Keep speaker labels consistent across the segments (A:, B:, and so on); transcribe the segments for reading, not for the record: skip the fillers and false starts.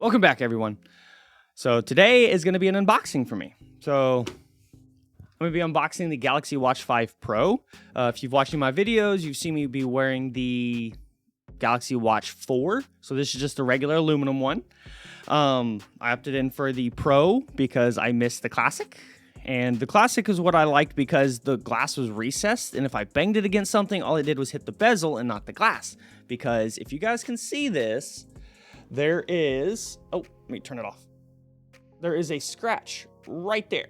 A: Welcome back, everyone. So today is going to be an unboxing for me. So I'm going to be unboxing the Galaxy Watch 5 Pro. If you've watched my videos, you've seen me be wearing the Galaxy Watch 4. So this is just a regular aluminum one. I opted in for the Pro because I missed the Classic. And the Classic is what I liked because the glass was recessed, and if I banged it against something, all it did was hit the bezel and not the glass. Because if you guys can see this, there is... Oh, let me turn it off. There is a scratch right there.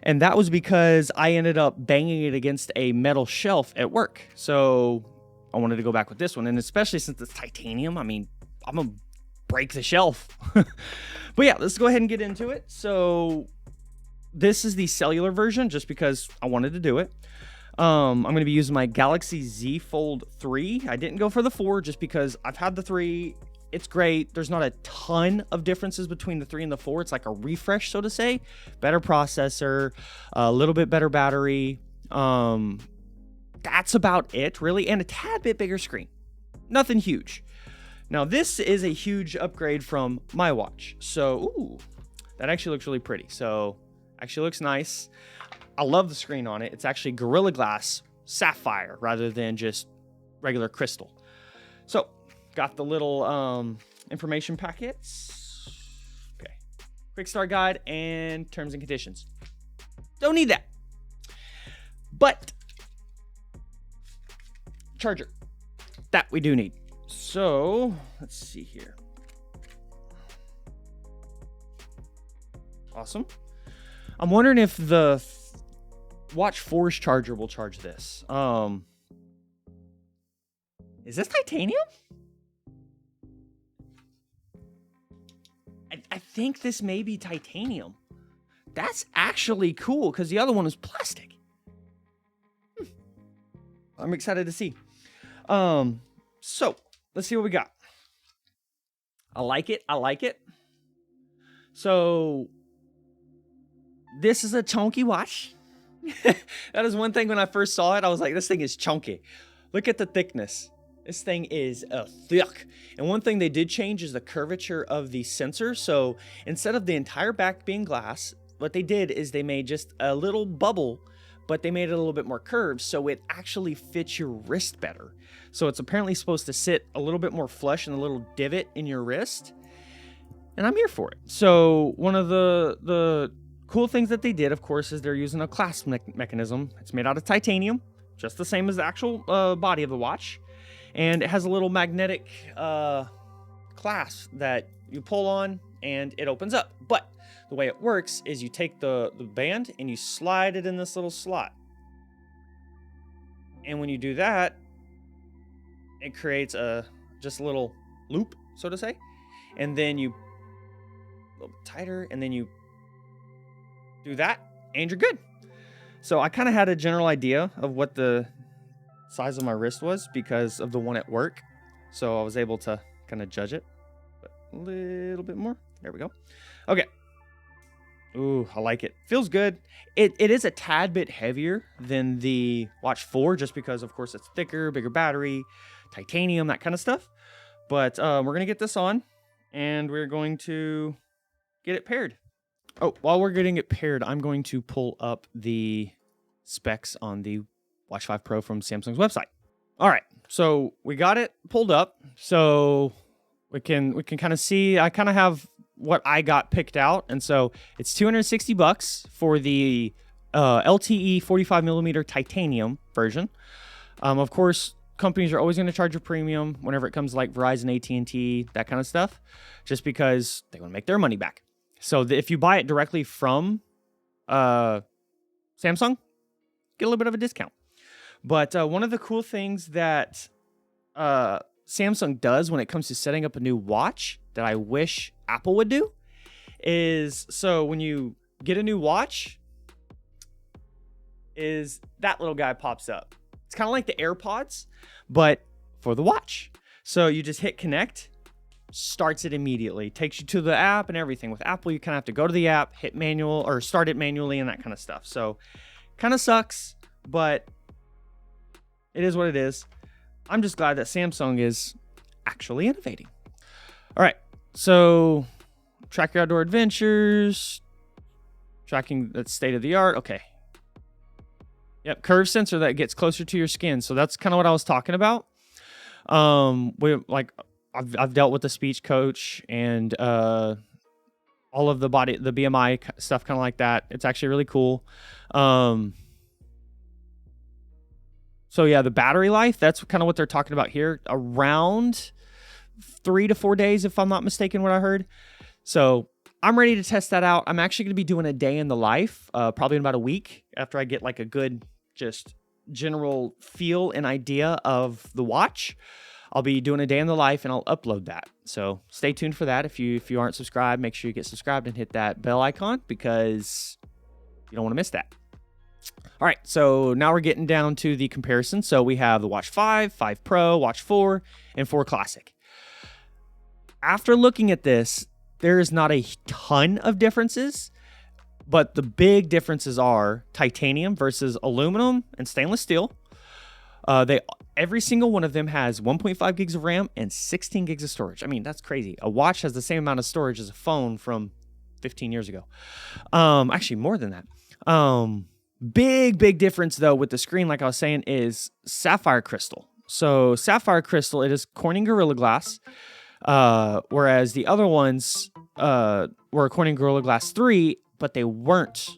A: And that was because I ended up banging it against a metal shelf at work. So I wanted to go back with this one, and especially since it's titanium, I mean, I'm going to break the shelf. But yeah, let's go ahead and get into it. So... this is the cellular version just because I wanted to do it. I'm going to be using my Galaxy Z Fold 3. I didn't go for the 4 just because I've had the 3. It's great. There's not a ton of differences between the 3 and the 4. It's like a refresh, so to say. Better processor, a little bit better battery. That's about it, really. And a tad bit bigger screen. Nothing huge. Now, this is a huge upgrade from my watch. So, ooh, that actually looks really pretty. So... actually looks nice. I love the screen on it. It's actually Gorilla Glass sapphire rather than just regular crystal. So, got the little information packets. Okay. Quick start guide and terms and conditions. Don't need that. But, charger. That we do need. So, let's see here. Awesome. I'm wondering if the Watch 4's charger will charge this. Is this titanium? I think this may be titanium. That's actually cool because the other one is plastic. I'm excited to see. So let's see what we got. I like it. I like it. So... this is a chunky watch. That is one thing when I first saw it, I was like, this thing is chunky. Look at the thickness. This thing is thick. And one thing they did change is the curvature of the sensor. So instead of the entire back being glass, what they did is they made just a little bubble, but they made it a little bit more curved so it actually fits your wrist better. So it's apparently supposed to sit a little bit more flush in a little divot in your wrist. And I'm here for it. So one of the cool things that they did, of course, is they're using a clasp mechanism. It's made out of titanium, just the same as the actual body of the watch. And it has a little magnetic clasp that you pull on and it opens up. But the way it works is you take the band and you slide it in this little slot. And when you do that, it creates just a little loop, so to say. And then you a little bit tighter, and then you do that, and you're good. So I kind of had a general idea of what the size of my wrist was because of the one at work. So I was able to kind of judge it. But a little bit more. There we go. Okay. Ooh, I like it. Feels good. It is a tad bit heavier than the Watch 4 just because, of course, it's thicker, bigger battery, titanium, that kind of stuff. But we're going to get this on, and we're going to get it paired. Oh, while we're getting it paired, I'm going to pull up the specs on the Watch 5 Pro from Samsung's website. All right, so we got it pulled up, so we can kind of see. I kind of have what I got picked out, and so it's $260 for the LTE 45mm titanium version. Of course, companies are always going to charge a premium whenever it comes to like Verizon, AT&T, that kind of stuff, just because they want to make their money back. So if you buy it directly from Samsung, get a little bit of a discount. But one of the cool things that Samsung does when it comes to setting up a new watch that I wish Apple would do is, so when you get a new watch, is that little guy pops up. It's kind of like the AirPods, but for the watch. So you just hit connect, starts it immediately, takes you to the app and everything. With Apple, you kind of have to go to the app, hit manual or start it manually and that kind of stuff. So kind of sucks, but it is what it is. I'm just glad that Samsung is actually innovating. All right, So track your outdoor adventures, tracking the state of the art. Okay. Yep, curve sensor that gets closer to your skin. So that's kind of what I was talking about. I've dealt with the speech coach and all of the BMI stuff, kind of like that. It's actually really cool. So yeah, the battery life, that's kind of what they're talking about here. Around 3 to 4 days, if I'm not mistaken, what I heard. So I'm ready to test that out. I'm actually going to be doing a day in the life, probably in about a week after I get like a good, just general feel and idea of the watch. I'll be doing a day in the life and I'll upload that. So stay tuned for that. If you aren't subscribed, make sure you get subscribed and hit that bell icon because you don't want to miss that. All right, so now we're getting down to the comparison. So we have the Watch 5, 5 Pro, Watch 4, and 4 Classic. After looking at this, there is not a ton of differences, but the big differences are titanium versus aluminum and stainless steel. Every single one of them has 1.5 gigs of RAM and 16 gigs of storage. I mean, that's crazy. A watch has the same amount of storage as a phone from 15 years ago. Actually, more than that. Big difference, though, with the screen, like I was saying, is sapphire crystal. So sapphire crystal, it is Corning Gorilla Glass. Whereas the other ones were Corning Gorilla Glass 3, but they weren't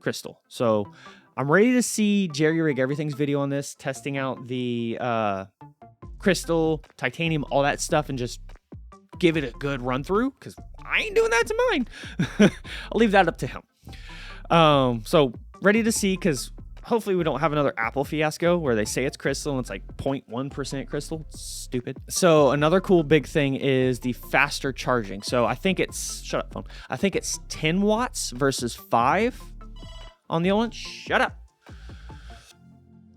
A: crystal. So I'm ready to see Jerry Rig Everything's video on this, testing out the crystal, titanium, all that stuff, and just give it a good run through, because I ain't doing that to mine. I'll leave that up to him. So ready to see, because hopefully we don't have another Apple fiasco where they say it's crystal and it's like 0.1% crystal. Stupid. So another cool big thing is the faster charging. So I think it's, shut up phone. I think it's 10 watts versus 5 on the old one. Shut up.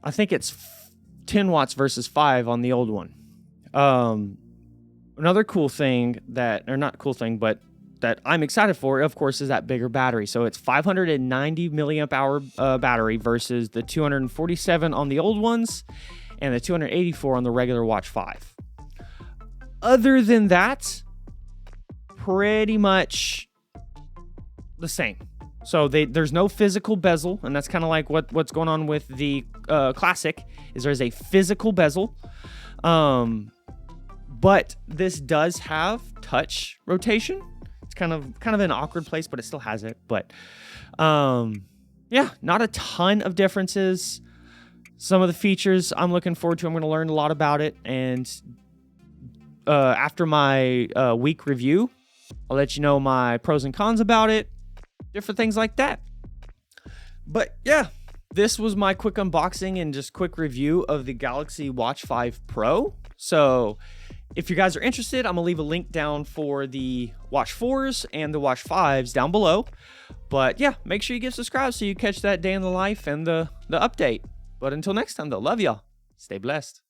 A: I think it's 10 watts versus 5 on the old one. Another cool thing that, or not cool thing, but that I'm excited for, of course, is that bigger battery. So it's 590 milliamp hour battery versus the 247 on the old ones and the 284 on the regular Watch 5. Other than that, pretty much the same. So there's no physical bezel, and that's kind of like what's going on with the Classic, is there's a physical bezel. But this does have touch rotation. Kind of an awkward place, but it still has it. But yeah, not a ton of differences. Some of the features I'm looking forward to. I'm going to learn a lot about it, and after my week review, I'll let you know my pros and cons about it, different things like that. But yeah, this was my quick unboxing and just quick review of the Galaxy Watch 5 Pro. So if you guys are interested, I'm going to leave a link down for the Watch 4s and the Watch 5s down below. But yeah, make sure you get subscribed so you catch that day in the life and the update. But until next time, though, love y'all. Stay blessed.